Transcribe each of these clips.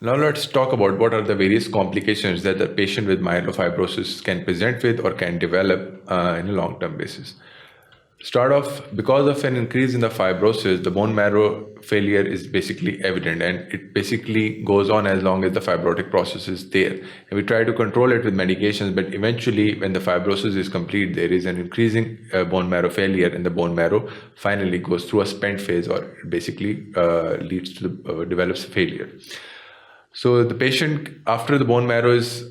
Now let's talk about what are the various complications that the patient with myelofibrosis can present with or can develop in a long-term basis. Start off, because of an increase in the fibrosis, the bone marrow failure is basically evident, and it basically goes on as long as the fibrotic process is there. And we try to control it with medications, but eventually when the fibrosis is complete, there is an increasing bone marrow failure, and the bone marrow finally goes through a spent phase, or basically leads to develops failure. So the patient, after the bone marrow is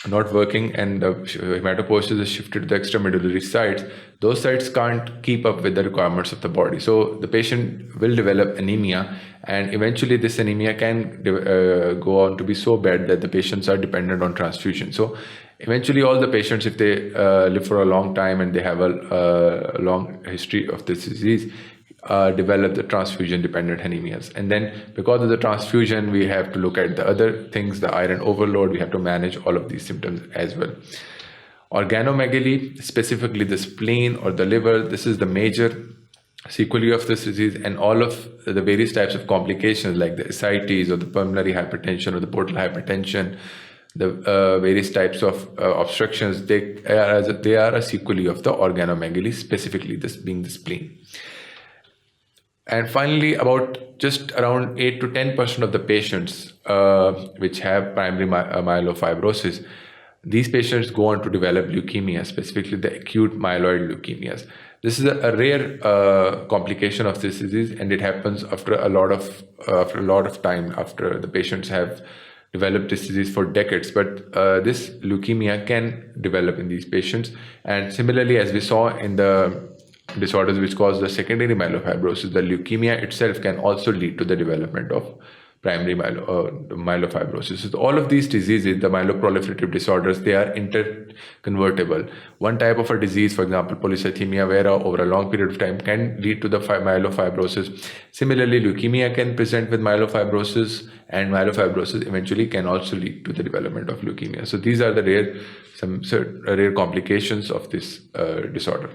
not working and the hematopoiesis is shifted to the extramedullary sites, those sites can't keep up with the requirements of the body. So the patient will develop anemia, and eventually this anemia can go on to be so bad that the patients are dependent on transfusion. So eventually all the patients, if they live for a long time and they have a long history of this disease, develop the transfusion dependent anemias. And then because of the transfusion, we have to look at the other things, the iron overload. We have to manage all of these symptoms as well. Organomegaly, specifically the spleen or the liver, this is the major sequelae of this disease, and all of the various types of complications like the ascites or the pulmonary hypertension or the portal hypertension, the various types of obstructions, they are a sequelae of the organomegaly, specifically this being the spleen. And finally, about just around 8 to 10% of the patients which have primary myelofibrosis, these patients go on to develop leukemia, specifically the acute myeloid leukemias. This is a rare complication of this disease, and it happens after a lot of time, after the patients have developed this disease for decades. But this leukemia can develop in these patients. And similarly, as we saw in the disorders which cause the secondary myelofibrosis, the leukemia itself can also lead to the development of primary myelofibrosis. So all of these diseases, the myeloproliferative disorders, they are interconvertible. One type of a disease, for example, polycythemia vera, over a long period of time can lead to the myelofibrosis. Similarly, leukemia can present with myelofibrosis, and myelofibrosis eventually can also lead to the development of leukemia. So these are the rare complications of this disorder.